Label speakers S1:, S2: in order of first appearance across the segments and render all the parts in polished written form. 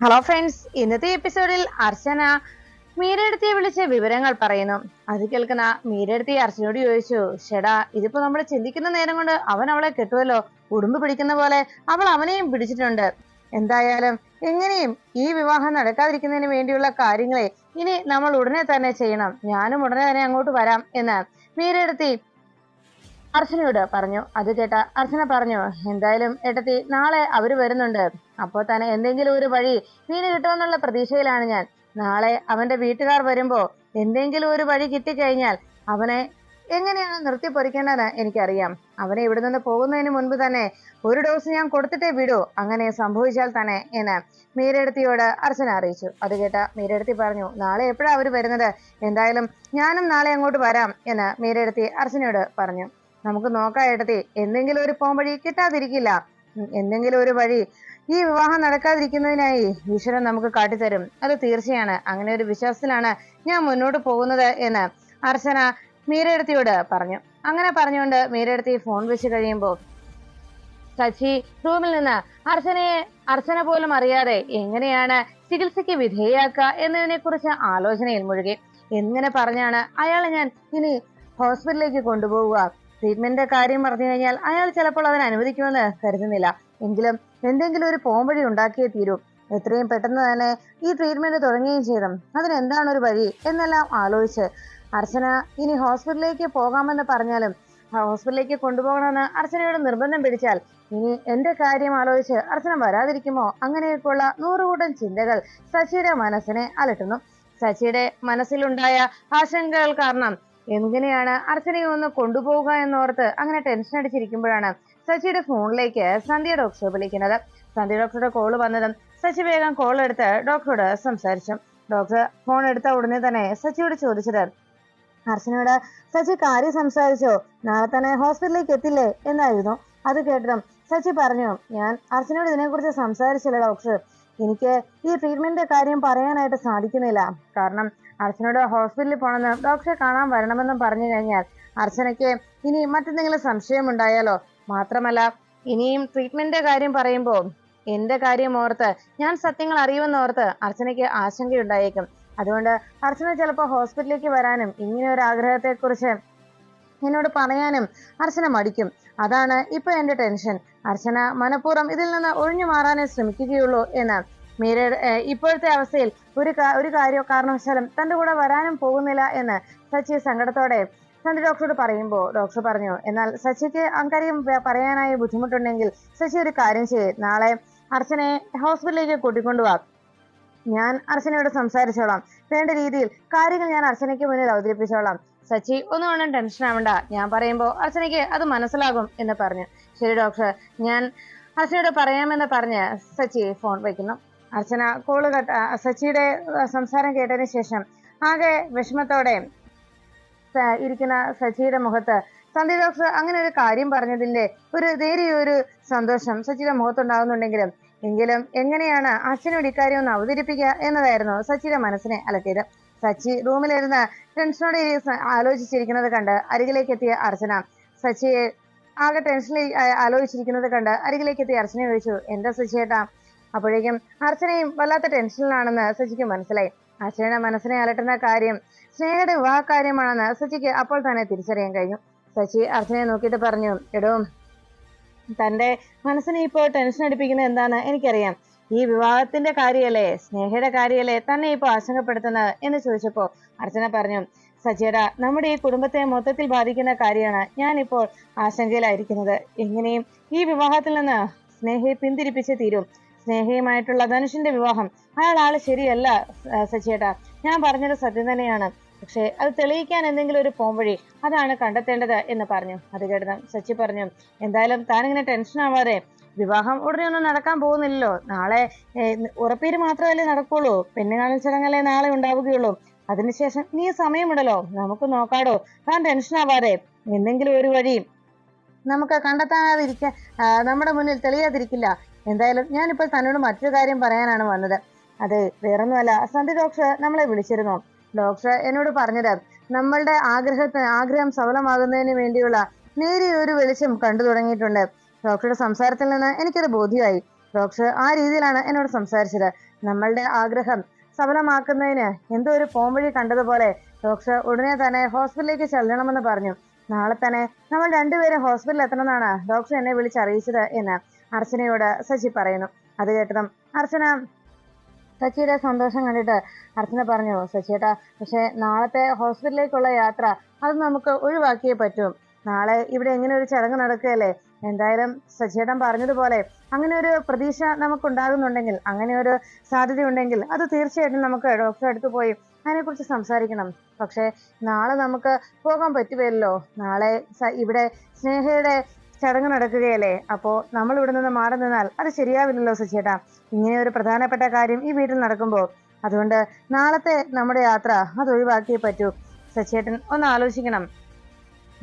S1: Hello friends, ഇന്നത്തെ എപ്പിസോഡിൽ അർച്ചന മീരടുത്തിയെ വിളിച്ച് വിവരങ്ങൾ പറയുന്നു. അത് കേൾക്കുന്ന മീരടുത്തി അർച്ചനയോട് ചോദിച്ചു, ഷെടാ ഇതിപ്പോ നമ്മൾ ചിന്തിക്കുന്ന നേരം കൊണ്ട് അവൻ അവളെ കെട്ടുമല്ലോ. ഉടുമ്പ് പിടിക്കുന്ന പോലെ അവൾ അവനെയും പിടിച്ചിട്ടുണ്ട്. എന്തായാലും എങ്ങനെയും ഈ വിവാഹം നടക്കാതിരിക്കുന്നതിന് വേണ്ടിയുള്ള കാര്യങ്ങളെ ഇനി നമ്മൾ ഉടനെ തന്നെ ചെയ്യണം. ഞാനും ഉടനെ തന്നെ അങ്ങോട്ട് വരാം എന്ന് മീരടുത്തി അർച്ചനയോട് പറഞ്ഞു. അത് കേട്ട അർച്ചന പറഞ്ഞു, എന്തായാലും ഏട്ടത്തി നാളെ അവര് വരുന്നുണ്ട്. അപ്പോൾ തന്നെ എന്തെങ്കിലും ഒരു വഴി മീന് കിട്ടുമെന്നുള്ള പ്രതീക്ഷയിലാണ് ഞാൻ. നാളെ അവന്റെ വീട്ടുകാർ വരുമ്പോ എന്തെങ്കിലും ഒരു വഴി കിട്ടിക്കഴിഞ്ഞാൽ അവനെ എങ്ങനെയാണ് നിർത്തി പൊരിക്കേണ്ടതെന്ന് എനിക്കറിയാം. അവനെ ഇവിടെ നിന്ന് പോകുന്നതിന് മുൻപ് തന്നെ ഒരു ഡോസ് ഞാൻ കൊടുത്തിട്ടേ വിടൂ, അങ്ങനെ സംഭവിച്ചാൽ തന്നെ എന്ന് മീരടുത്തിയോട് അർച്ചന അറിയിച്ചു. അത് കേട്ട മീരടുത്തി പറഞ്ഞു, നാളെ എപ്പോഴാ അവര് വരുന്നത്? എന്തായാലും ഞാനും നാളെ അങ്ങോട്ട് വരാം എന്ന് മീരടുത്തി അർച്ചനയോട് പറഞ്ഞു. നമുക്ക് നോക്കാം ഏട്ടത്തി, എന്തെങ്കിലും ഒരു പോംവഴി കിട്ടാതിരിക്കില്ല. എന്തെങ്കിലും ഒരു വഴി ഈ വിവാഹം നടക്കാതിരിക്കുന്നതിനായി ഈശ്വരൻ നമുക്ക് കാട്ടിത്തരും, അത് തീർച്ചയാണ്. അങ്ങനെ ഒരു വിശ്വാസത്തിലാണ് ഞാൻ മുന്നോട്ട് പോകുന്നത് എന്ന് അർച്ചന മീരടുത്തിയോട് പറഞ്ഞു. അങ്ങനെ പറഞ്ഞുകൊണ്ട് മീരടുത്തി ഫോൺ വെച്ച് കഴിയുമ്പോൾ ശശി റൂമിൽ നിന്ന് അർച്ചന പോലും അറിയാതെ എങ്ങനെയാണ് ചികിത്സയ്ക്ക് വിധേയാക്കുക എന്നതിനെ കുറിച്ച് ആലോചനയിൽ മുഴുകി. എങ്ങനെ പറഞ്ഞാണ് അയാളെ ഞാൻ ഇനി ഹോസ്പിറ്റലിലേക്ക് കൊണ്ടുപോവുക? ട്രീറ്റ്മെന്റിന്റെ കാര്യം പറഞ്ഞു കഴിഞ്ഞാൽ അയാൾ ചിലപ്പോൾ അതിന് അനുവദിക്കുമെന്ന് കരുതുന്നില്ല. എങ്കിലും എന്തെങ്കിലും ഒരു പോംവഴി ഉണ്ടാക്കിയേ തീരൂ. എത്രയും പെട്ടെന്ന് തന്നെ ഈ ട്രീറ്റ്മെന്റ് തുടങ്ങുകയും ചെയ്തു. അതിനെന്താണ് ഒരു വഴി എന്നെല്ലാം ആലോചിച്ച് അർച്ചന ഇനി ഹോസ്പിറ്റലിലേക്ക് പോകാമെന്ന് പറഞ്ഞാലും ഹോസ്പിറ്റലിലേക്ക് കൊണ്ടുപോകണമെന്ന് അർച്ചനയോട് നിർബന്ധം പിടിച്ചാൽ ഇനി എന്റെ കാര്യം ആലോചിച്ച് അർച്ചന വരാതിരിക്കുമോ? അങ്ങനെയൊക്കെയുള്ള നൂറുകൂട്ടം ചിന്തകൾ ശശിയുടെ മനസ്സിനെ അലട്ടുന്നു. ശശിയുടെ മനസ്സിലുണ്ടായ ആശങ്കകൾ കാരണം എങ്ങനെയാണ് അർച്ചനയെ ഒന്ന് കൊണ്ടുപോവുക എന്നോർത്ത് അങ്ങനെ ടെൻഷൻ അടിച്ചിരിക്കുമ്പോഴാണ് ശശിയുടെ ഫോണിലേക്ക് സന്ധ്യ ഡോക്ടർ വിളിക്കുന്നത്. സന്ധ്യ ഡോക്ടറുടെ കോള് വന്നതും ശശി വേഗം കോൾ എടുത്ത് ഡോക്ടറോട് സംസാരിച്ചു. ഡോക്ടർ ഫോൺ എടുത്ത ഉടനെ തന്നെ ശശിയോട് ചോദിച്ചത്, അർച്ചനയോട് ശശി കാര്യം സംസാരിച്ചോ? നാളെ തന്നെ ഹോസ്പിറ്റലിലേക്ക് എത്തില്ലേ എന്നായിരുന്നു. അത് കേട്ടതും ശശി പറഞ്ഞു, ഞാൻ അർച്ചനയോട് ഇതിനെക്കുറിച്ച് സംസാരിച്ചില്ല ഡോക്ടർ. എനിക്ക് ഈ ട്രീറ്റ്മെന്റിന്റെ കാര്യം പറയാനായിട്ട് സാധിക്കുന്നില്ല. കാരണം അർച്ചനയോട് ഹോസ്പിറ്റലിൽ പോണെന്ന് ഡോക്ടറെ കാണാൻ വരണമെന്നും പറഞ്ഞു കഴിഞ്ഞാൽ അർച്ചനയ്ക്ക് ഇനി മറ്റെന്തെങ്കിലും സംശയം ഉണ്ടായാലോ? മാത്രമല്ല ഇനിയും ട്രീറ്റ്മെന്റിന്റെ കാര്യം പറയുമ്പോൾ എന്റെ കാര്യം ഓർത്ത് ഞാൻ സത്യങ്ങൾ അറിയുമെന്നോർത്ത് അർച്ചനയ്ക്ക് ആശങ്കയുണ്ടായേക്കും. അതുകൊണ്ട് അർച്ചന ചിലപ്പോൾ ഹോസ്പിറ്റലിലേക്ക് വരാനും ഇങ്ങനെ ഒരു ആഗ്രഹത്തെക്കുറിച്ച് എന്നോട് പറയാനും അർച്ചന മടിക്കും. അതാണ് ഇപ്പൊ എന്റെ ടെൻഷൻ. അർച്ചന മനഃപൂർവ്വം ഇതിൽ നിന്ന് ഒഴിഞ്ഞു മാറാനേ ശ്രമിക്കുകയുള്ളൂ എന്ന് ഇപ്പോഴത്തെ അവസ്ഥയിൽ ഒരു കാരണവശാലും തന്റെ കൂടെ വരാനും പോകുന്നില്ല എന്ന് ശശി സങ്കടത്തോടെ സന്ധ്യ ഡോക്ടറോട് പറയുമ്പോൾ ഡോക്ടർ പറഞ്ഞു, എന്നാൽ ശശിക്ക് അക്കാര്യം പറയാനായി ബുദ്ധിമുട്ടുണ്ടെങ്കിൽ ശശി ഒരു കാര്യം ചെയ്യേ, നാളെ അർച്ചനയെ ഹോസ്പിറ്റലിലേക്ക് കൂട്ടിക്കൊണ്ടുപോവാം. ഞാൻ അർച്ചനയോട് സംസാരിച്ചോളാം. വേണ്ട രീതിയിൽ കാര്യങ്ങൾ ഞാൻ അർച്ചനയ്ക്ക് മുന്നിൽ അവതരിപ്പിച്ചോളാം. ശശി ഒന്നുകൊണ്ടും ടെൻഷൻ ആവണ്ട, ഞാൻ പറയുമ്പോൾ അർച്ചനയ്ക്ക് അത് മനസ്സിലാകും എന്ന് പറഞ്ഞു. ശരി ഡോക്ടർ, ഞാൻ അർച്ചനയോട് പറയാമെന്ന് പറഞ്ഞ് ശശി ഫോൺ വയ്ക്കുന്നു. അർച്ചന കോള് ശശിയുടെ സംസാരം കേട്ടതിന് ശേഷം ആകെ വിഷമത്തോടെ ഇരിക്കുന്ന ശശിയുടെ മുഖത്ത് സന്ധ്യ ഡോക്ടർ അങ്ങനെ ഒരു കാര്യം പറഞ്ഞതിന്റെ ഒരു നേരിയൊരു സന്തോഷം ശശിയുടെ മുഖത്തുണ്ടാകുന്നുണ്ടെങ്കിലും എങ്ങനെയാണ് അച്ഛനോട് ഇക്കാര്യം ഒന്ന് അവതരിപ്പിക്കുക എന്നതായിരുന്നു ശശിയുടെ മനസ്സിനെ അലട്ടിയത്. ശശി റൂമിലിരുന്ന് ടെൻഷനോടെ ആലോചിച്ചിരിക്കുന്നത് കണ്ട് അരികിലേക്ക് എത്തിയ അർച്ചന ശശിയെ ആകെ ടെൻഷനിൽ ആലോചിച്ചിരിക്കുന്നത് കണ്ട് അരികിലേക്ക് എത്തിയ അർച്ചന ചോദിച്ചു, എന്താ ശശിയേട്ടാ? അപ്പോഴേക്കും അർച്ചനയും വല്ലാത്ത ടെൻഷനിലാണെന്ന് ശശിക്ക് മനസ്സിലായി. അർച്ചനയുടെ മനസ്സിനെ അലട്ടുന്ന കാര്യം സ്നേഹയുടെ വിവാഹ കാര്യമാണെന്ന് ശശിക്ക് അപ്പോൾ തന്നെ തിരിച്ചറിയാൻ കഴിഞ്ഞു. ശശി അർച്ചനയെ നോക്കിയിട്ട് പറഞ്ഞു, എടോ, തന്റെ മനസ്സിനെ ഇപ്പോൾ ടെൻഷൻ അടിപ്പിക്കുന്നത് എന്താന്ന് എനിക്കറിയാം. ഈ വിവാഹത്തിന്റെ കാര്യമല്ലേ, സ്നേഹയുടെ കാര്യമല്ലേ തന്നെ ഇപ്പോൾ ആശങ്കപ്പെടുത്തുന്നത് എന്ന് ചോദിച്ചപ്പോ അർച്ചന പറഞ്ഞു, സജിയട, നമ്മുടെ ഈ കുടുംബത്തെ മൊത്തത്തിൽ ബാധിക്കുന്ന കാര്യമാണ് ഞാനിപ്പോൾ ആശങ്കയിലായിരിക്കുന്നത്. എങ്ങനെയും ഈ വിവാഹത്തിൽ നിന്ന് സ്നേഹയെ പിന്തിരിപ്പിച്ച് തീരും. സ്നേഹയുമായിട്ടുള്ള ധനുഷിന്റെ വിവാഹം അയാൾ ആള് ശരിയല്ല സച്ചിയേട്ടാ, ഞാൻ പറഞ്ഞത് സത്യം തന്നെയാണ്. പക്ഷെ അത് തെളിയിക്കാൻ എന്തെങ്കിലും ഒരു പോംവഴി അതാണ് കണ്ടെത്തേണ്ടത് എന്ന് പറഞ്ഞു. അത് കേട്ടതും സച്ചി പറഞ്ഞു, എന്തായാലും താനിങ്ങനെ ടെൻഷൻ ആവാതെ, വിവാഹം ഉടനെ ഒന്നും നടക്കാൻ പോകുന്നില്ലല്ലോ. നാളെ ഉറപ്പീര് മാത്രമല്ലേ നടക്കുള്ളൂ. പെണ്ണുകാണൽ ചടങ്ങല്ലേ നാളെ ഉണ്ടാവുകയുള്ളൂ. അതിനുശേഷം നീ സമയമുണ്ടല്ലോ, നമുക്ക് നോക്കാടോ. താൻ ടെൻഷൻ ആവാതെ എന്തെങ്കിലും ഒരു വഴി നമുക്ക് കണ്ടെത്താതിരിക്കാൻ നമ്മുടെ മുന്നിൽ തെളിയാതിരിക്കില്ല. എന്തായാലും ഞാനിപ്പോൾ തന്നോട് മറ്റൊരു കാര്യം പറയാനാണ് വന്നത്. അത് വേറൊന്നുമല്ല, സന്ധ്യ ഡോക്ടർ നമ്മളെ വിളിച്ചിരുന്നു. ഡോക്ടർ എന്നോട് പറഞ്ഞത് നമ്മളുടെ ആഗ്രഹം സഫലമാകുന്നതിന് വേണ്ടിയുള്ള നേരിയ ഒരു വെളിച്ചം കണ്ടു തുടങ്ങിയിട്ടുണ്ട്. ഡോക്ടറുടെ സംസാരത്തിൽ നിന്ന് എനിക്കത് ബോധ്യമായി. ഡോക്ടർ ആ രീതിയിലാണ് എന്നോട് സംസാരിച്ചത്. നമ്മളുടെ ആഗ്രഹം സഫലമാക്കുന്നതിന് എന്തോ ഒരു പോംവഴി കണ്ടതുപോലെ ഡോക്ടർ ഉടനെ തന്നെ ഹോസ്പിറ്റലിലേക്ക് ചെല്ലണമെന്ന് പറഞ്ഞു. നാളെ തന്നെ നമ്മൾ രണ്ടുപേരും ഹോസ്പിറ്റലിൽ എത്തണമെന്നാണ് ഡോക്ടർ എന്നെ വിളിച്ചറിയിച്ചത് എന്ന് അർച്ചനയോട് സച്ചി പറയുന്നു. അത് കേട്ടതും അർച്ചന സച്ചിയുടെ സന്തോഷം കണ്ടിട്ട് അർച്ചന പറഞ്ഞു, സച്ചിയേട്ടാ, പക്ഷെ നാളത്തെ ഹോസ്പിറ്റലിലേക്കുള്ള യാത്ര അത് നമുക്ക് ഒഴിവാക്കിയേ പറ്റൂ. നാളെ ഇവിടെ എങ്ങനെ ഒരു ചടങ്ങ് നടക്കുകയല്ലേ. എന്തായാലും സച്ചിയേട്ടൻ പറഞ്ഞതുപോലെ അങ്ങനെ ഒരു പ്രതീക്ഷ നമുക്കുണ്ടാകുന്നുണ്ടെങ്കിൽ, അങ്ങനെ ഒരു സാധ്യതയുണ്ടെങ്കിൽ അത് തീർച്ചയായിട്ടും നമുക്ക് ഡോക്ടറെ അടുത്ത് പോയി അതിനെക്കുറിച്ച് സംസാരിക്കണം. പക്ഷെ നാളെ നമുക്ക് പോകാൻ പറ്റുകയല്ലോ. നാളെ ഇവിടെ സ്നേഹയുടെ ചടങ്ങ് നടക്കുകയല്ലേ. അപ്പോ നമ്മൾ ഇവിടെ നിന്ന് മാറി നിന്നാൽ അത് ശരിയാവില്ലല്ലോ സച്ചിയേട്ടാ. ഇങ്ങനെ ഒരു പ്രധാനപ്പെട്ട കാര്യം ഈ വീട്ടിൽ നടക്കുമ്പോൾ അതുകൊണ്ട് നാളത്തെ നമ്മുടെ യാത്ര അത് ഒഴിവാക്കിയേ പറ്റൂ. സച്ചിയേട്ടൻ ഒന്ന് ആലോചിക്കണം.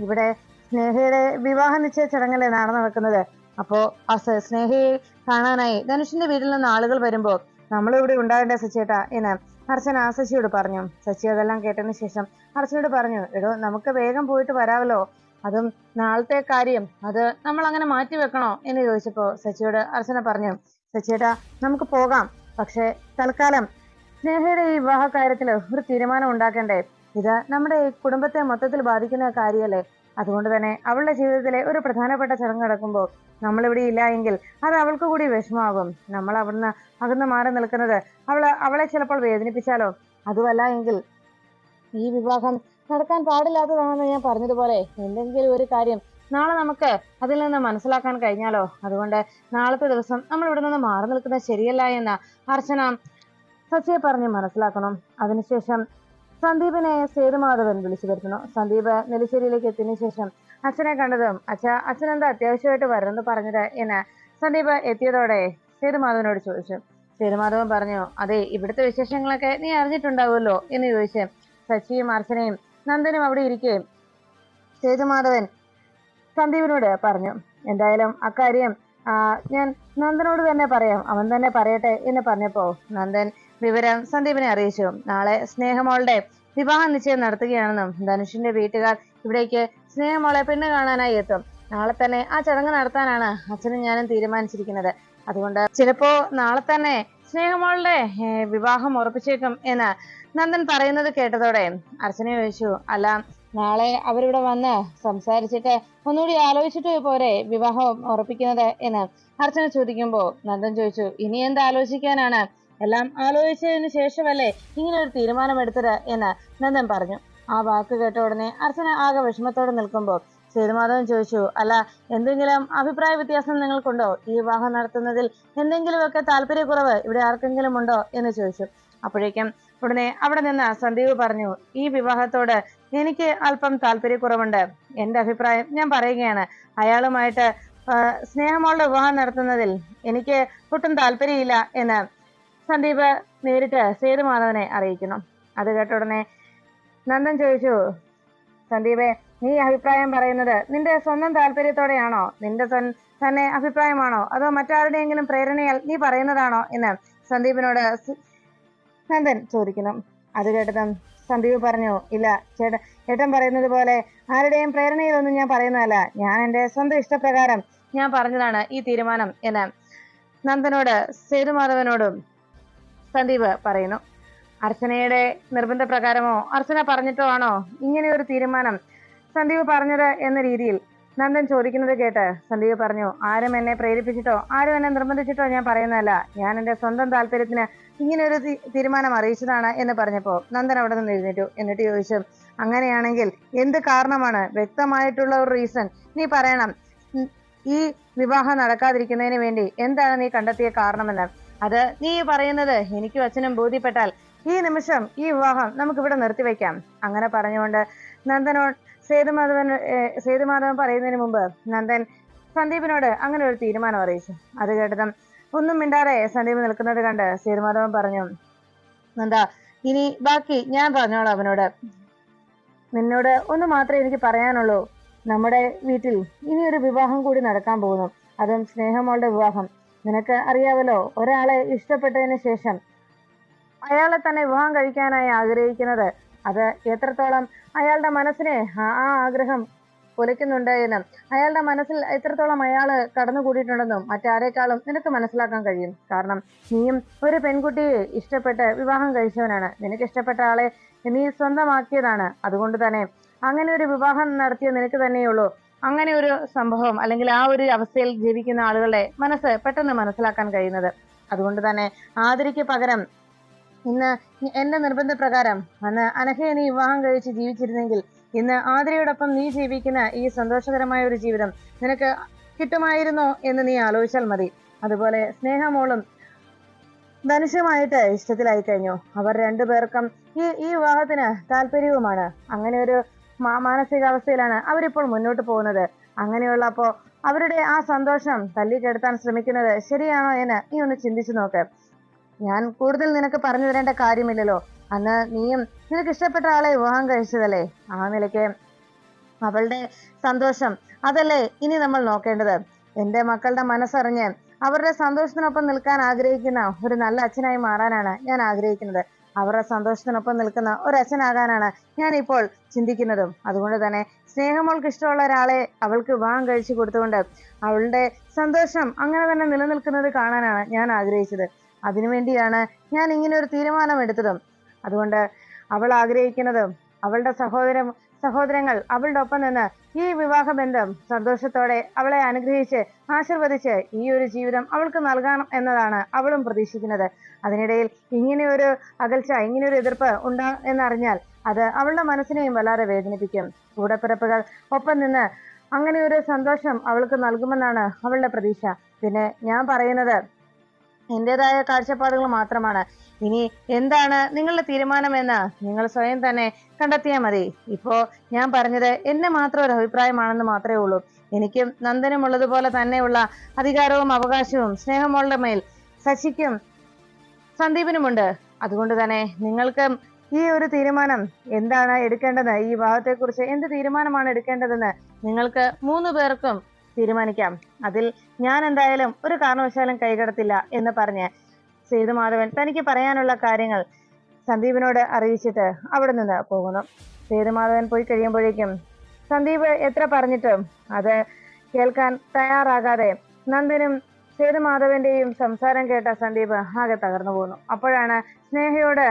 S1: ഇവിടെ സ്നേഹയുടെ വിവാഹ നിശ്ചയ ചടങ്ങല്ലേ നാളെ നടക്കുന്നത്. അപ്പോ ആ സ്നേഹയെ കാണാനായി ധനുഷിന്റെ വീട്ടിൽ നിന്ന് ആളുകൾ വരുമ്പോ നമ്മളിവിടെ ഉണ്ടാകേണ്ട സച്ചിയേട്ടാ എന്ന് അർച്ചന സച്ചിയോട് പറഞ്ഞു. സച്ചി അതെല്ലാം കേട്ടതിന് ശേഷം അർച്ചനയോട് പറഞ്ഞു, എടോ നമുക്ക് വേഗം പോയിട്ട് വരാമല്ലോ. അതും നാളത്തെ കാര്യം അത് നമ്മൾ അങ്ങനെ മാറ്റി വെക്കണോ എന്ന് ചോദിച്ചപ്പോ സച്ചിയോട് അർച്ചന പറഞ്ഞു, സച്ചിയേട്ടാ നമുക്ക് പോകാം. പക്ഷെ തൽക്കാലം സ്നേഹയുടെ ഈ വിവാഹ കാര്യത്തില് ഒരു തീരുമാനം ഉണ്ടാക്കണ്ടേ. ഇത് നമ്മുടെ ഈ കുടുംബത്തെ മൊത്തത്തിൽ ബാധിക്കുന്ന കാര്യമല്ലേ. അതുകൊണ്ട് തന്നെ അവളുടെ ജീവിതത്തിലെ ഒരു പ്രധാനപ്പെട്ട ചടങ്ങ് നടക്കുമ്പോൾ നമ്മളിവിടെ ഇല്ല എങ്കിൽ അത് അവൾക്ക് കൂടി വിഷമാകും. നമ്മൾ അവിടുന്ന് അകന്ന് മാറി നിൽക്കുന്നത് അവളെ ചിലപ്പോൾ വേദനിപ്പിച്ചാലോ. അതുമല്ല എങ്കിൽ ഈ വിവാഹം നടക്കാൻ പാടില്ലാത്തതാണെന്ന് ഞാൻ പറഞ്ഞതുപോലെ എന്തെങ്കിലും ഒരു കാര്യം നാളെ നമുക്ക് അതിൽ നിന്ന് മനസ്സിലാക്കാൻ കഴിഞ്ഞാലോ. അതുകൊണ്ട് നാളത്തെ ദിവസം നമ്മൾ ഇവിടെ നിന്ന് മാറി നിൽക്കുന്നത് ശരിയല്ല എന്ന് അർച്ചന സച്ചിയെ പറഞ്ഞ് മനസ്സിലാക്കണം. അതിനുശേഷം സന്ദീപിനെ സേതുമാധവൻ വിളിച്ചു വരുത്തുന്നു. സന്ദീപ് നെല്ലിശ്ശേരിയിലേക്ക് എത്തിയതിനു ശേഷം അച്ഛനെ കണ്ടതും അച്ഛൻ എന്താ അത്യാവശ്യമായിട്ട് വരണമെന്ന് പറഞ്ഞത് എന്ന് സന്ദീപ് എത്തിയതോടെ സേതുമാധവനോട് ചോദിച്ചു. സേതുമാധവൻ പറഞ്ഞു, അതെ, ഇവിടുത്തെ വിശേഷങ്ങളൊക്കെ നീ അറിഞ്ഞിട്ടുണ്ടാവുമല്ലോ എന്ന് ചോദിച്ച് സച്ചിയും അർച്ചനയും നന്ദനും അവിടെ ഇരിക്കുകയും സേതുമാധവൻ സന്ദീപിനോട് പറഞ്ഞു, എന്തായാലും അക്കാര്യം ഞാൻ നന്ദനോട് തന്നെ പറയാം, അവൻ തന്നെ പറയട്ടെ എന്ന് പറഞ്ഞപ്പോ നന്ദൻ വിവരം സന്ദീപിനെ അറിയിച്ചു. നാളെ സ്നേഹമോളുടെ വിവാഹ നിശ്ചയം നടത്തുകയാണെന്നും ധനുഷിന്റെ വീട്ടുകാർ ഇവിടേക്ക് സ്നേഹമോളെ പെണ്ണ് കാണാനായി എത്തും. നാളെ തന്നെ ആ ചടങ്ങ് നടത്താനാണ് അച്ഛനും ഞാനും തീരുമാനിച്ചിരിക്കുന്നത്. അതുകൊണ്ട് ചിലപ്പോ നാളെ തന്നെ സ്നേഹമോളുടെ വിവാഹം ഉറപ്പിച്ചേക്കും എന്ന് നന്ദൻ പറയുന്നത് കേട്ടതോടെ അർച്ചന ചോദിച്ചു, അല്ല നാളെ അവരിവിടെ വന്ന് സംസാരിച്ചിട്ട് ഒന്നുകൂടി ആലോചിച്ചിട്ട് പോരെ വിവാഹം ഉറപ്പിക്കുന്നത് എന്ന് അർച്ചന ചോദിക്കുമ്പോ നന്ദൻ ചോദിച്ചു, ഇനി എന്ത് ആലോചിക്കാനാണ്, എല്ലാം ആലോചിച്ചതിന് ശേഷമല്ലേ ഇങ്ങനെ ഒരു തീരുമാനമെടുത്തത് എന്ന് നന്ദൻ പറഞ്ഞു. ആ വാക്ക് കേട്ട ഉടനെ അർച്ചന ആകെ വിഷമത്തോടെ നിൽക്കുമ്പോൾ സേതുമാധവൻ ചോദിച്ചു, അല്ല എന്തെങ്കിലും അഭിപ്രായ വ്യത്യാസം നിങ്ങൾക്കുണ്ടോ, ഈ വിവാഹം നടത്തുന്നതിൽ എന്തെങ്കിലുമൊക്കെ താല്പര്യക്കുറവ് ഇവിടെ ആർക്കെങ്കിലും ഉണ്ടോ എന്ന് ചോദിച്ചു. അപ്പോഴേക്കും ഉടനെ അവിടെ നിന്ന് സന്ദീപ് പറഞ്ഞു, ഈ വിവാഹത്തോട് എനിക്ക് അല്പം താല്പര്യക്കുറവുണ്ട്. എന്റെ അഭിപ്രായം ഞാൻ പറയുകയാണ്. അയാളുമായിട്ട് സ്നേഹമോളുടെ വിവാഹം നടത്തുന്നതിൽ എനിക്ക് ഒട്ടും താല്പര്യമില്ല എന്ന് സന്ദീപ് നേരിട്ട് സേതുമാധവനെ അറിയിക്കുന്നു. അത് കേട്ട ഉടനെ നന്ദൻ ചോദിച്ചു, സന്ദീപെ, നീ അഭിപ്രായം പറയുന്നത് നിന്റെ സ്വന്തം താല്പര്യത്തോടെയാണോ, നിന്റെ തന്നെ അഭിപ്രായമാണോ, അതോ മറ്റാരുടെയെങ്കിലും പ്രേരണയാൽ നീ പറയുന്നതാണോ എന്ന് സന്ദീപിനോട് നന്ദൻ ചോദിക്കുന്നു. അത് കേട്ടതും സന്ദീപ് പറഞ്ഞു, ഇല്ല ഏട്ടൻ പറയുന്നത് പോലെ ആരുടെയും പ്രേരണയിലൊന്നും ഞാൻ പറയുന്നതല്ല, ഞാൻ എൻ്റെ സ്വന്തം ഇഷ്ടപ്രകാരം ഞാൻ പറഞ്ഞതാണ് ഈ തീരുമാനം എന്ന് നന്ദനോട് സേതുമാധവനോടും സന്ദീപ് പറയുന്നു. അർച്ചനയുടെ നിർബന്ധപ്രകാരമോ അർച്ചന പറഞ്ഞിട്ടോ ആണോ ഇങ്ങനെ ഒരു തീരുമാനം സന്ദീപ് പറഞ്ഞത് എന്ന രീതിയിൽ നന്ദൻ ചോദിക്കുന്നത് കേട്ട് സന്ദീപ് പറഞ്ഞു, ആരും എന്നെ പ്രേരിപ്പിച്ചിട്ടോ ആരും എന്നെ നിർബന്ധിച്ചിട്ടോ ഞാൻ പറയുന്നതല്ല, ഞാൻ എൻ്റെ സ്വന്തം താല്പര്യത്തിന് ഇങ്ങനെ ഒരു തീരുമാനം അറിയിച്ചതാണ് എന്ന് പറഞ്ഞപ്പോ നന്ദൻ അവിടെ നിന്ന് എഴുന്നേറ്റു. എന്നിട്ട് ചോദിച്ചു, അങ്ങനെയാണെങ്കിൽ എന്ത് കാരണമാണ്, വ്യക്തമായിട്ടുള്ള ഒരു റീസൺ നീ പറയണം. ഈ വിവാഹം നടക്കാതിരിക്കുന്നതിന് വേണ്ടി എന്താണ് നീ കണ്ടെത്തിയ കാരണമെന്ന്. അത് നീ പറയുന്നത് എനിക്കും അച്ഛനും ബോധ്യപ്പെട്ടാൽ ഈ നിമിഷം ഈ വിവാഹം നമുക്കിവിടെ നിർത്തിവെക്കാം. അങ്ങനെ പറഞ്ഞുകൊണ്ട് നന്ദനോട് സേതുമാധവൻ പറയുന്നതിന് മുമ്പ് നന്ദൻ സന്ദീപിനോട് അങ്ങനെ ഒരു തീരുമാനം അറിയിച്ചു. അത് കേട്ടതും ഒന്നും മിണ്ടാതെ സന്ദീപ് നിൽക്കുന്നത് കണ്ട് സേതുമാധവൻ പറഞ്ഞു, നന്ദ, ഇനി ബാക്കി ഞാൻ പറഞ്ഞോളാം അവനോട്. നിന്നോട് ഒന്ന് മാത്രമേ എനിക്ക് പറയാനുള്ളൂ. നമ്മുടെ വീട്ടിൽ ഇനി ഒരു വിവാഹം കൂടി നടക്കാൻ പോകുന്നു, അതും സ്നേഹമോളുടെ വിവാഹം. നിനക്ക് അറിയാവല്ലോ, ഒരാളെ ഇഷ്ടപ്പെട്ടതിന് ശേഷം അയാളെ തന്നെ വിവാഹം കഴിക്കാനായി ആഗ്രഹിക്കുന്നത് അത് എത്രത്തോളം അയാളുടെ മനസ്സിനെ ആ ആഗ്രഹം പുലയ്ക്കുന്നുണ്ട് എന്നും അയാളുടെ മനസ്സിൽ എത്രത്തോളം അയാള് കടന്നുകൂടിയിട്ടുണ്ടെന്നും മറ്റാരേക്കാളും നിനക്ക് മനസ്സിലാക്കാൻ കഴിയും. കാരണം നീയും ഒരു പെൺകുട്ടിയെ ഇഷ്ടപ്പെട്ട് വിവാഹം കഴിച്ചവനാണ്. നിനക്ക് ഇഷ്ടപ്പെട്ട ആളെ നീ സ്വന്തമാക്കിയതാണ്. അതുകൊണ്ട് തന്നെ അങ്ങനെ ഒരു വിവാഹം നടത്തിയ നിനക്ക് തന്നെയുള്ളൂ അങ്ങനെ ഒരു സംഭവം അല്ലെങ്കിൽ ആ ഒരു അവസ്ഥയിൽ ജീവിക്കുന്ന ആളുകളുടെ മനസ്സ് പെട്ടെന്ന് മനസ്സിലാക്കാൻ കഴിയുന്നത്. അതുകൊണ്ട് തന്നെ ആതിരയ്ക്ക് പകരം ഇന്ന് എന്റെ നിർബന്ധപ്രകാരം അന്ന് അനഘയെ നീ വിവാഹം കഴിച്ച് ജീവിച്ചിരുന്നെങ്കിൽ ഇന്ന് ആതിരയോടൊപ്പം നീ ജീവിക്കുന്ന ഈ സന്തോഷകരമായ ഒരു ജീവിതം നിനക്ക് കിട്ടുമായിരുന്നോ എന്ന് നീ ആലോചിച്ചാൽ മതി. അതുപോലെ സ്നേഹമോളും ധനുഷുമായിട്ട് ഇഷ്ടത്തിലായി കഴിഞ്ഞു. അവർ രണ്ടുപേർക്കും ഈ വിവാഹത്തിന് താല്പര്യവുമാണ്. അങ്ങനെ ഒരു മാനസികാവസ്ഥയിലാണ് അവരിപ്പോൾ മുന്നോട്ട് പോകുന്നത്. അങ്ങനെയുള്ളപ്പോ അവരുടെ ആ സന്തോഷം തല്ലിക്കെടുത്താൻ ശ്രമിക്കുന്നത് ശരിയാണോ എന്ന് നീ ഒന്ന് ചിന്തിച്ചു നോക്ക്. ഞാൻ കൂടുതൽ നിനക്ക് പറഞ്ഞു തരേണ്ട കാര്യമില്ലല്ലോ. അന്ന് നീയും നിനക്ക് ഇഷ്ടപ്പെട്ട ആളെ വിവാഹം കഴിച്ചതല്ലേ. ആ നിലയ്ക്ക് അവളുടെ സന്തോഷം അതല്ലേ ഇനി നമ്മൾ നോക്കേണ്ടത്. എന്റെ മക്കളുടെ മനസ്സറിഞ്ഞ് അവരുടെ സന്തോഷത്തിനൊപ്പം നിൽക്കാൻ ആഗ്രഹിക്കുന്ന ഒരു നല്ല അച്ഛനായി മാറാനാണ് ഞാൻ ആഗ്രഹിക്കുന്നത്. അവരുടെ സന്തോഷത്തിനൊപ്പം നിൽക്കുന്ന ഒരു അച്ഛനാകാനാണ് ഞാൻ ഇപ്പോൾ ചിന്തിക്കുന്നതും. അതുകൊണ്ട് തന്നെ സ്നേഹമോൾക്ക് ഇഷ്ടമുള്ള ഒരാളെ അവൾക്ക് വിവാഹം കഴിച്ചു കൊടുത്തുകൊണ്ട് അവളുടെ സന്തോഷം അങ്ങനെ തന്നെ നിലനിൽക്കുന്നത് കാണാനാണ് ഞാൻ ആഗ്രഹിച്ചത്. അതിനുവേണ്ടിയാണ് ഞാൻ ഇങ്ങനെ ഒരു തീരുമാനം എടുത്തതും. അതുകൊണ്ട് അവൾ ആഗ്രഹിക്കുന്നതും അവളുടെ സഹോദരങ്ങൾ അവളുടെ ഒപ്പം നിന്ന് ഈ വിവാഹബന്ധം സന്തോഷത്തോടെ അവളെ അനുഗ്രഹിച്ച് ആശീർവദിച്ച് ഈ ഒരു ജീവിതം അവൾക്ക് നൽകണം എന്നതാണ് അവളും പ്രതീക്ഷിക്കുന്നത്. അതിനിടയിൽ ഇങ്ങനെയൊരു അകൽച്ച ഇങ്ങനെയൊരു എതിർപ്പ് എന്നറിഞ്ഞാൽ അത് അവളുടെ മനസ്സിനെയും വല്ലാതെ വേദനിപ്പിക്കും. കൂടപ്പിറപ്പുകൾ ഒപ്പം നിന്ന് അങ്ങനെ ഒരു സന്തോഷം അവൾക്ക് നൽകുമെന്നാണ് അവളുടെ പ്രതീക്ഷ. പിന്നെ ഞാൻ പറയുന്നത് എന്റേതായ കാഴ്ചപ്പാടുകൾ മാത്രമാണ്. ഇനി എന്താണ് നിങ്ങളുടെ തീരുമാനമെന്ന് നിങ്ങൾ സ്വയം തന്നെ കണ്ടെത്തിയാൽ മതി. ഇപ്പോ ഞാൻ പറഞ്ഞത് എന്റെ മാത്രം ഒരു അഭിപ്രായമാണെന്ന് മാത്രമേ ഉള്ളൂ. എനിക്കും നന്ദനും ഉള്ളതുപോലെ തന്നെയുള്ള അധികാരവും അവകാശവും സ്നേഹമോളുടെ മേൽ ശശിക്കും സന്ദീപിനുമുണ്ട്. അതുകൊണ്ട് തന്നെ നിങ്ങൾക്ക് ഈ ഒരു തീരുമാനം എന്താണ് എടുക്കേണ്ടത്, ഈ വിവാഹത്തെക്കുറിച്ച് എന്ത് തീരുമാനമാണ് എടുക്കേണ്ടതെന്ന് നിങ്ങൾക്ക് 3 പേർക്കും തീരുമാനിക്കാം. അതിൽ ഞാൻ എന്തായാലും ഒരു കാരണവശാലും കൈകടത്തില്ല എന്ന് പറഞ്ഞ് സേതുമാധവൻ തനിക്ക് പറയാനുള്ള കാര്യങ്ങൾ സന്ദീപിനോട് അറിയിച്ചിട്ട് അവിടെ നിന്ന് പോകുന്നു. സേതുമാധവൻ പോയി കഴിയുമ്പോഴേക്കും സന്ദീപ് എത്ര പറഞ്ഞിട്ടും അത് കേൾക്കാൻ തയ്യാറാകാതെ നന്ദനും സേതുമാധവന്റെയും സംസാരം കേട്ട സന്ദീപ് ആകെ തകർന്നു പോകുന്നു. അപ്പോഴാണ് സ്നേഹയോട്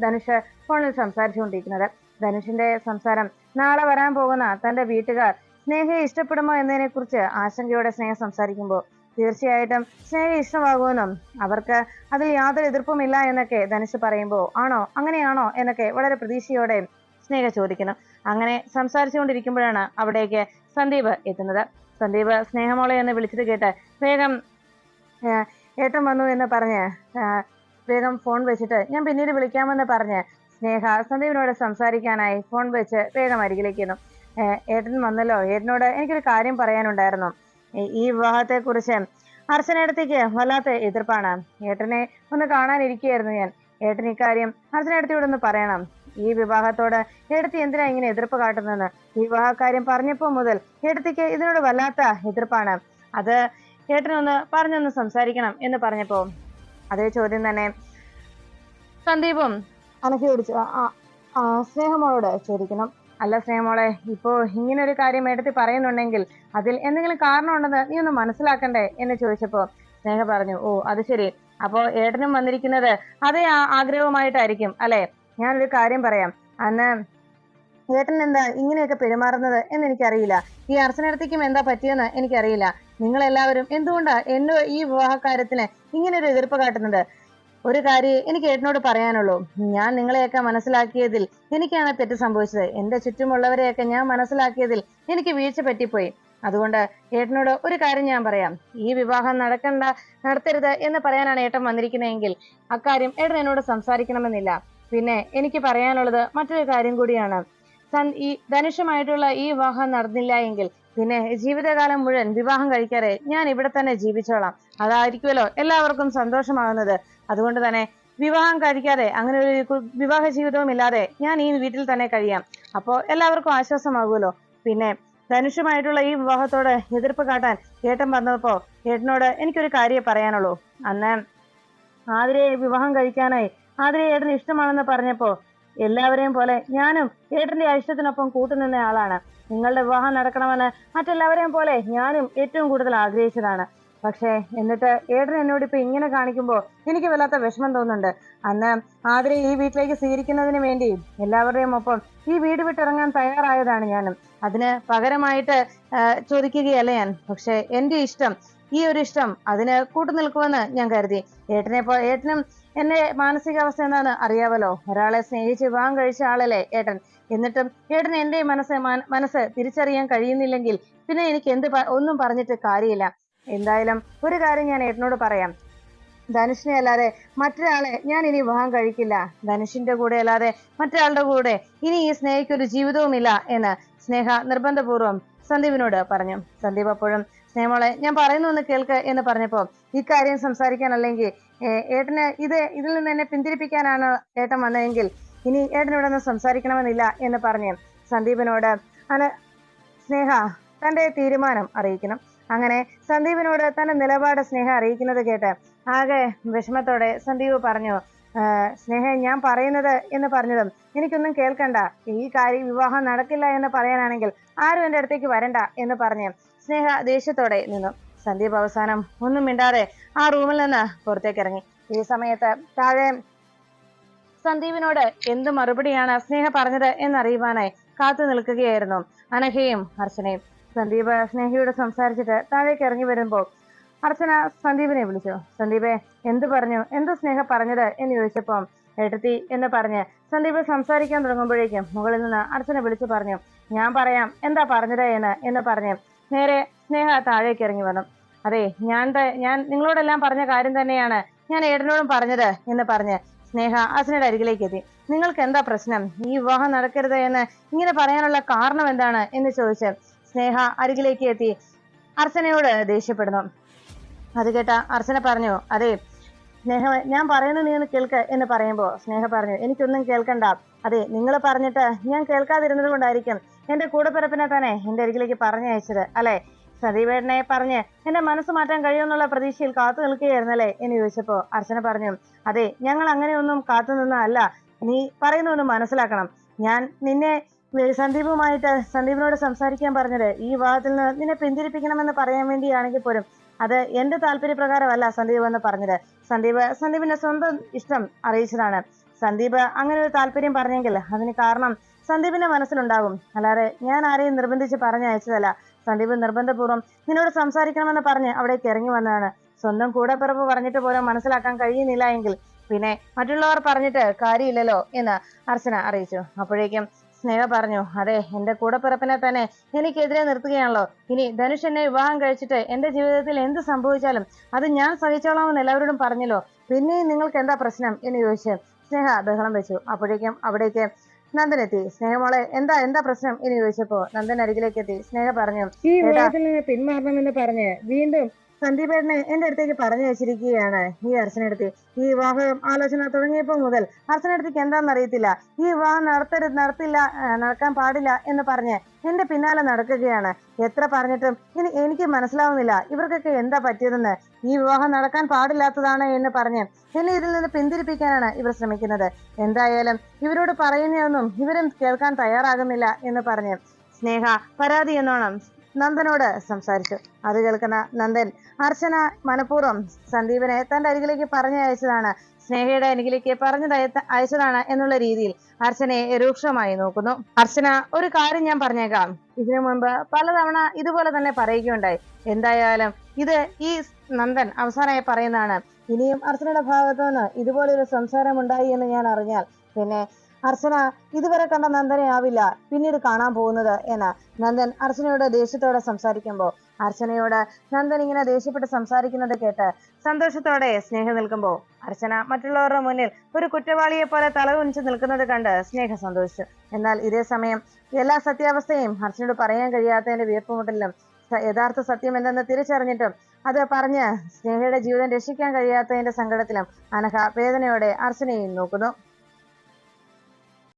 S1: ധനുഷ് ഫോണിൽ സംസാരിച്ചുകൊണ്ടിരിക്കുന്നത്. ധനുഷിന്റെ സംസാരം നാളെ വരാൻ പോകുന്ന തന്റെ വീട്ടുകാർ സ്നേഹയെ ഇഷ്ടപ്പെടുമോ എന്നതിനെ കുറിച്ച് ആശങ്കയോടെ സ്നേഹ സംസാരിക്കുമ്പോൾ തീർച്ചയായിട്ടും സ്നേഹ ഇഷ്ടമാകുമെന്നും അവർക്ക് അതിൽ യാതൊരു എതിർപ്പുമില്ല എന്നൊക്കെ ധനുഷ് പറയുമ്പോൾ അങ്ങനെയാണോ എന്നൊക്കെ വളരെ പ്രതീക്ഷയോടെ സ്നേഹ ചോദിക്കുന്നു. അങ്ങനെ സംസാരിച്ചുകൊണ്ടിരിക്കുമ്പോഴാണ് അവിടേക്ക് സന്ദീപ് എത്തുന്നത്. സന്ദീപ് സ്നേഹമോളെ എന്ന് വിളിച്ചത് കേട്ട് വേഗം ഏട്ടൻ വന്നു എന്ന് പറഞ്ഞ് വേഗം ഫോൺ വെച്ചിട്ട് ഞാൻ പിന്നീട് വിളിക്കാമെന്ന് പറഞ്ഞ് സ്നേഹ സന്ദീപിനോട് സംസാരിക്കാനായി ഫോൺ വെച്ച് വേഗം അരികിലേക്ക് എത്തുന്നു. ഏട്ടൻ വന്നല്ലോ, ഏട്ടനോട് എനിക്കൊരു കാര്യം പറയാനുണ്ടായിരുന്നു. ഈ വിവാഹത്തെ കുറിച്ച് അർച്ചനേടത്തേക്ക് വല്ലാത്ത എതിർപ്പാണ്. ഏട്ടനെ ഒന്ന് കാണാനിരിക്കുകയായിരുന്നു ഞാൻ. ഏട്ടൻ ഇക്കാര്യം അർച്ചനേടത്തിയോട് ഒന്ന് പറയണം. ഈ വിവാഹത്തോട് ഏടത്തി എന്തിനാ ഇങ്ങനെ എതിർപ്പ് കാട്ടുന്നതെന്ന്. ഈ വിവാഹക്കാര്യം പറഞ്ഞപ്പോൾ മുതൽ ഏടത്തിക്ക് ഇതിനോട് വല്ലാത്ത എതിർപ്പാണ്. അത് ഏട്ടനൊന്ന് പറഞ്ഞൊന്ന് സംസാരിക്കണം എന്ന് പറഞ്ഞപ്പോ അതേ ചോദ്യം തന്നെ സന്ദീപും അനഘയോട് സ്നേഹമോളോട് ചോദിക്കണം. അല്ല സ്നേഹമോളെ, ഇപ്പോ ഇങ്ങനെ ഒരു കാര്യം ഏട്ടത്തി പറയുന്നുണ്ടെങ്കിൽ അതിൽ എന്തെങ്കിലും കാരണമുണ്ടെന്ന് നീ ഒന്ന് മനസ്സിലാക്കണ്ടേ എന്ന് ചോദിച്ചപ്പോ സ്നേഹ പറഞ്ഞു, ഓ അത് ശരി, അപ്പോ ഏട്ടനും വന്നിരിക്കുന്നത് അതേ ആഗ്രഹവുമായിട്ടായിരിക്കും അല്ലെ. ഞാനൊരു കാര്യം പറയാം, അന്ന് ഏട്ടൻ എന്താ ഇങ്ങനെയൊക്കെ പെരുമാറുന്നത് എന്ന് എനിക്കറിയില്ല. ഈ അർച്ചനേടത്തേക്കും എന്താ പറ്റിയെന്ന് എനിക്കറിയില്ല. നിങ്ങൾ എല്ലാവരും എന്തുകൊണ്ടാ എന്നെ ഈ വിവാഹകാര്യത്തിന് ഇങ്ങനെ ഒരു എതിർപ്പ് കാട്ടുന്നത്? ഒരു കാര്യം എനിക്ക് ഏട്ടനോട് പറയാനുള്ളൂ. ഞാൻ നിങ്ങളെയൊക്കെ മനസ്സിലാക്കിയതിൽ എനിക്കാണ് തെറ്റ് സംഭവിച്ചത്. എന്റെ ചുറ്റുമുള്ളവരെയൊക്കെ ഞാൻ മനസ്സിലാക്കിയതിൽ എനിക്ക് വീഴ്ച പറ്റിപ്പോയി. അതുകൊണ്ട് ഏട്ടനോട് ഒരു കാര്യം ഞാൻ പറയാം. ഈ വിവാഹം നടത്തരുത് എന്ന് പറയാനാണ് ഏട്ടൻ വന്നിരിക്കുന്നതെങ്കിൽ അക്കാര്യം ഏട്ടൻ എന്നോട് സംസാരിക്കണമെന്നില്ല. പിന്നെ എനിക്ക് പറയാനുള്ളത് മറ്റൊരു കാര്യം കൂടിയാണ്. ഈ ധനുഷുമായിട്ടുള്ള ഈ വിവാഹം നടന്നില്ല എങ്കിൽ പിന്നെ ജീവിതകാലം മുഴുവൻ വിവാഹം കഴിക്കാതെ ഞാൻ ഇവിടെ തന്നെ ജീവിച്ചോളാം. അതായിരിക്കുമല്ലോ എല്ലാവർക്കും സന്തോഷമാകുന്നത്. അതുകൊണ്ട് തന്നെ വിവാഹം കഴിക്കാതെ അങ്ങനെ ഒരു വിവാഹ ജീവിതവും ഇല്ലാതെ ഞാൻ ഈ വീട്ടിൽ തന്നെ കഴിയാം. അപ്പോ എല്ലാവർക്കും ആശ്വാസമാകുമല്ലോ. പിന്നെ ധനുഷുമായിട്ടുള്ള ഈ വിവാഹത്തോട് എതിർപ്പ് കാട്ടാൻ ഏട്ടൻ പറഞ്ഞപ്പോ ഏട്ടനോട് എനിക്കൊരു കാര്യം പറയാനുള്ളൂ. അന്ന് ആതിരയെ വിവാഹം കഴിക്കാനായി ആതിരയെ ഏട്ടന് ഇഷ്ടമാണെന്ന് പറഞ്ഞപ്പോ എല്ലാവരെയും പോലെ ഞാനും ഏട്ടന്റെ ഇഷ്ടത്തിനൊപ്പം കൂട്ടുനിന്ന ആളാണ്. നിങ്ങളുടെ വിവാഹം നടക്കണമെന്ന് മറ്റെല്ലാവരെയും പോലെ ഞാനും ഏറ്റവും കൂടുതൽ ആഗ്രഹിച്ചതാണ്. പക്ഷേ എന്നിട്ട് ഏട്ടൻ എന്നോട് ഇപ്പൊ ഇങ്ങനെ കാണിക്കുമ്പോൾ എനിക്ക് വല്ലാത്ത വിഷമം തോന്നുന്നുണ്ട്. അന്ന് ആതിരെ ഈ വീട്ടിലേക്ക് സ്വീകരിക്കുന്നതിന് വേണ്ടി എല്ലാവരുടെയും ഒപ്പം ഈ വീട് വിട്ടിറങ്ങാൻ തയ്യാറായതാണ് ഞാനും. അതിന് പകരമായിട്ട് ചോദിക്കുകയല്ല ഞാൻ. പക്ഷെ എന്റെ ഇഷ്ടം, ഈ ഒരു ഇഷ്ടം അതിന് കൂട്ടുനിൽക്കുമെന്ന് ഞാൻ കരുതി. ഏട്ടനും എന്റെ മാനസികാവസ്ഥ എന്താണെന്ന് അറിയാവല്ലോ. ഒരാളെ സ്നേഹിച്ച് വിവാഹം കഴിച്ച ആളല്ലേ ഏട്ടൻ. എന്നിട്ടും ഏട്ടന് എന്റെ മനസ്സ് തിരിച്ചറിയാൻ കഴിയുന്നില്ലെങ്കിൽ പിന്നെ എനിക്ക് ഒന്നും പറഞ്ഞിട്ട് കാര്യമില്ല. എന്തായാലും ഒരു കാര്യം ഞാൻ ഏട്ടനോട് പറയാം. ധനുഷിനെ അല്ലാതെ മറ്റൊരാളെ ഞാൻ ഇനി വിവാഹം കഴിക്കില്ല. ധനുഷിന്റെ കൂടെ അല്ലാതെ മറ്റൊരാളുടെ കൂടെ ഇനി ഈ സ്നേഹയ്ക്കൊരു ജീവിതവുമില്ല എന്ന് സ്നേഹ നിർബന്ധപൂർവ്വം സന്ദീപിനോട് പറഞ്ഞു. സന്ദീപ് അപ്പോഴും സ്നേഹമോളെ ഞാൻ പറയുന്നു ഒന്ന് കേൾക്ക് എന്ന് പറഞ്ഞപ്പോ ഇക്കാര്യം സംസാരിക്കാൻ അല്ലെങ്കിൽ ഏട്ടന് ഇതിൽ നിന്ന് എന്നെ പിന്തിരിപ്പിക്കാനാണ് ഏട്ടൻ വന്നതെങ്കിൽ ഇനി ഏട്ടൻ ഇവിടെ നിന്ന് സംസാരിക്കണമെന്നില്ല എന്ന് പറഞ്ഞ് സന്ദീപിനോട് സ്നേഹ തന്റെ തീരുമാനം അറിയിക്കണം. അങ്ങനെ സന്ദീപിനോട് തന്റെ നിലപാട് സ്നേഹ അറിയിക്കുന്നത് കേട്ട് ആകെ വിഷമത്തോടെ സന്ദീപ് പറഞ്ഞു, സ്നേഹ ഞാൻ പറയുന്നത് എന്ന് പറഞ്ഞതും എനിക്കൊന്നും കേൾക്കണ്ട. ഈ കാര്യം വിവാഹം നടക്കില്ല എന്ന് പറയാനാണെങ്കിൽ ആരും എന്റെ അടുത്തേക്ക് വരണ്ട എന്ന് പറഞ്ഞ് സ്നേഹ ദേഷ്യത്തോടെ നിന്നു. സന്ദീപ് അവസാനം ഒന്നും മിണ്ടാതെ ആ റൂമിൽ നിന്ന് പുറത്തേക്ക് ഇറങ്ങി. ഈ സമയത്ത് താഴെ സന്ദീപിനോട് എന്ത് മറുപടിയാണ് സ്നേഹ പറഞ്ഞത് എന്നറിയുവാനായി കാത്തു നിൽക്കുകയായിരുന്നു അനഘയും അർച്ചനയും. സന്ദീപ് സ്നേഹയോട് സംസാരിച്ചിട്ട് താഴേക്ക് ഇറങ്ങി വരുമ്പോൾ അർച്ചന സന്ദീപിനെ വിളിച്ചു. സന്ദീപെ എന്ത് പറഞ്ഞു, എന്ത് സ്നേഹ പറഞ്ഞത് എന്ന് ചോദിച്ചപ്പോ എടുത്തി എന്ന് പറഞ്ഞ് സന്ദീപ് സംസാരിക്കാൻ തുടങ്ങുമ്പോഴേക്കും മുകളിൽ നിന്ന് അർച്ചന വിളിച്ചു പറഞ്ഞു, ഞാൻ പറയാം എന്താ പറഞ്ഞത് എന്ന് പറഞ്ഞ് നേരെ സ്നേഹ താഴേക്ക് ഇറങ്ങി വന്നു. അതെ ഞാൻ നിങ്ങളോടെല്ലാം പറഞ്ഞ കാര്യം തന്നെയാണ് ഞാൻ ഏട്ടനോടും പറഞ്ഞത് എന്ന് പറഞ്ഞ് സ്നേഹ അർച്ചനയുടെ അരികിലേക്ക് എത്തി. നിങ്ങൾക്ക് എന്താ പ്രശ്നം? ഈ വിവാഹം നടക്കരുത് എന്ന് ഇങ്ങനെ പറയാനുള്ള കാരണം എന്താണ് എന്ന് ചോദിച്ച് സ്നേഹ അരികിലേക്ക് എത്തി അർച്ചനയോട് ദേഷ്യപ്പെടുന്നു. അത് കേട്ട അർച്ചന പറഞ്ഞു, അതെ സ്നേഹ ഞാൻ പറയുന്നത് നീ ഒന്ന് കേൾക്ക് എന്ന് പറയുമ്പോ സ്നേഹ പറഞ്ഞു, എനിക്കൊന്നും കേൾക്കണ്ട. അതെ നിങ്ങൾ പറഞ്ഞിട്ട് ഞാൻ കേൾക്കാതിരുന്നത് കൊണ്ടായിരിക്കും എന്റെ കൂടെപ്പിറപ്പിനെ തന്നെ എന്റെ അരികിലേക്ക് പറഞ്ഞയച്ചത് അല്ലെ? സന്ദീപേട്ടനെ പറഞ്ഞ് എന്റെ മനസ്സ് മാറ്റാൻ കഴിയുമെന്നുള്ള പ്രതീക്ഷയിൽ കാത്തു നിൽക്കുകയായിരുന്നല്ലേ എന്ന് ചോദിച്ചപ്പോ അർച്ചന പറഞ്ഞു, അതെ ഞങ്ങൾ അങ്ങനെയൊന്നും കാത്തു നിന്നല്ല. നീ പറയുന്നൊന്ന് മനസ്സിലാക്കണം. ഞാൻ നിന്നെ സന്ദീപിനോട് സംസാരിക്കാൻ പറഞ്ഞത് ഈ വിവാഹത്തിൽ നിന്ന് നിന്നെ പിന്തിരിപ്പിക്കണമെന്ന് പറയാൻ വേണ്ടിയാണെങ്കിൽ പോലും അത് എന്റെ താല്പര്യപ്രകാരമല്ല സന്ദീപ് എന്ന് പറഞ്ഞത്. സന്ദീപിന്റെ സ്വന്തം ഇഷ്ടം അറിയിച്ചതാണ്. സന്ദീപ് അങ്ങനെ ഒരു താല്പര്യം പറഞ്ഞെങ്കിൽ അതിന് കാരണം സന്ദീപിന്റെ മനസ്സിലുണ്ടാകും. അല്ലാതെ ഞാൻ ആരെയും നിർബന്ധിച്ച് പറഞ്ഞയച്ചതല്ല. സന്ദീപ് നിർബന്ധപൂർവ്വം നിന്നോട് സംസാരിക്കണമെന്ന് പറഞ്ഞ് അവിടേക്ക് ഇറങ്ങി വന്നതാണ്. സ്വന്തം കൂടെപ്പിറപ്പ് പറഞ്ഞിട്ട് പോലും മനസ്സിലാക്കാൻ കഴിയുന്നില്ല എങ്കിൽ പിന്നെ മറ്റുള്ളവർ പറഞ്ഞിട്ട് കാര്യമില്ലല്ലോ എന്ന് അർച്ചന അറിയിച്ചു. അപ്പോഴേക്കും സ്നേഹ പറഞ്ഞു, അതെ എന്റെ കൂടെപ്പിറപ്പിനെ തന്നെ എനിക്കെതിരെ നിർത്തുകയാണല്ലോ. ഇനി ധനുഷ് എന്നെ വിവാഹം കഴിച്ചിട്ട് എന്റെ ജീവിതത്തിൽ എന്ത് സംഭവിച്ചാലും അത് ഞാൻ സഹിച്ചോളാമെന്ന് എല്ലാവരോടും പറഞ്ഞല്ലോ. പിന്നെയും നിങ്ങൾക്ക് എന്താ പ്രശ്നം എന്ന് ചോദിച്ച് സ്നേഹ ബഹളം വെച്ചു. അപ്പോഴേക്കും അവിടേക്ക് നന്ദൻ എത്തി. സ്നേഹമോളെ എന്താ പ്രശ്നം എന്ന് ചോദിച്ചപ്പോ നന്ദൻ അരികിലേക്ക് എത്തി. സ്നേഹ പറഞ്ഞു, ഈ വിവാഹത്തിൽ നിന്ന് പിന്മാറണമെന്ന് പറഞ്ഞ് വീണ്ടും സന്ദീപേട്ടനെ എന്റെ അടുത്തേക്ക് പറഞ്ഞു വെച്ചിരിക്കുകയാണ് ഈ അർച്ചനടുത്ത്. ഈ വിവാഹ ആലോചന തുടങ്ങിയപ്പോൾ മുതൽ അർച്ചനടുത്തേക്ക് എന്താണെന്ന് അറിയത്തില്ല. ഈ വിവാഹം നടക്കാൻ പാടില്ല എന്ന് പറഞ്ഞ് എന്റെ പിന്നാലെ നടക്കുകയാണ്. എത്ര പറഞ്ഞിട്ടും എനിക്ക് മനസ്സിലാവുന്നില്ല ഇവർക്കൊക്കെ എന്താ പറ്റിയതെന്ന്. ഈ വിവാഹം നടക്കാൻ പാടില്ലാത്തതാണ് എന്ന് പറഞ്ഞ് എന്നെ ഇതിൽ നിന്ന് പിന്തിരിപ്പിക്കാനാണ് ഇവർ ശ്രമിക്കുന്നത്. എന്തായാലും ഇവരോട് പറയുന്നതൊന്നും ഇവരും കേൾക്കാൻ തയ്യാറാകുന്നില്ല എന്ന് പറഞ്ഞ് സ്നേഹ പരാതി എന്നോണം നന്ദനോട് സംസാരിച്ചു. അത് കേൾക്കുന്ന നന്ദൻ അർച്ചന മനഃപൂർവ്വം സന്ദീപിനെ തന്റെ അരികിലേക്ക് പറഞ്ഞയച്ചതാണ്, സ്നേഹയുടെ അരികിലേക്ക് അയച്ചതാണ് എന്നുള്ള രീതിയിൽ അർച്ചനയെ രൂക്ഷമായി നോക്കുന്നു. അർച്ചന ഒരു കാര്യം ഞാൻ പറഞ്ഞേക്കാം, ഇതിനു മുൻപ് പലതവണ ഇതുപോലെ തന്നെ പറയുകയുണ്ടായി. എന്തായാലും ഈ നന്ദൻ അവസാനമായി പറയുന്നതാണ്. ഇനിയും അർച്ചനയുടെ ഭാഗത്തു നിന്ന് ഇതുപോലൊരു സംസാരം ഉണ്ടായി എന്ന് ഞാൻ അറിഞ്ഞാൽ പിന്നെ അർച്ചന ഇതുവരെ കണ്ട നന്ദനെ ആവില്ല പിന്നീട് കാണാൻ പോകുന്നത് എന്ന് നന്ദൻ അർച്ചനയോട് ദേഷ്യത്തോടെ സംസാരിക്കുമ്പോൾ അർച്ചനയോട് നന്ദൻ ഇങ്ങനെ ദേഷ്യപ്പെട്ട് സംസാരിക്കുന്നത് കേട്ട് സന്തോഷത്തോടെ സ്നേഹ നിൽക്കുമ്പോൾ അർച്ചന മറ്റുള്ളവരുടെ മുന്നിൽ ഒരു കുറ്റവാളിയെ പോലെ തലകുനിച്ച് നിൽക്കുന്നത് കണ്ട് സ്നേഹ സന്തോഷിച്ചു. എന്നാൽ ഇതേ സമയം എല്ലാ സത്യാവസ്ഥയും അർച്ചനയോട് പറയാൻ കഴിയാത്തതിന്റെ വീർപ്പുമുട്ടലിലും യഥാർത്ഥ സത്യം എന്തെന്ന് തിരിച്ചറിഞ്ഞിട്ടും അത് പറഞ്ഞ് സ്നേഹയുടെ ജീവിതം രക്ഷിക്കാൻ കഴിയാത്തതിന്റെ സങ്കടത്തിലും അനഘ വേദനയോടെ അർച്ചനയും നോക്കുന്നു.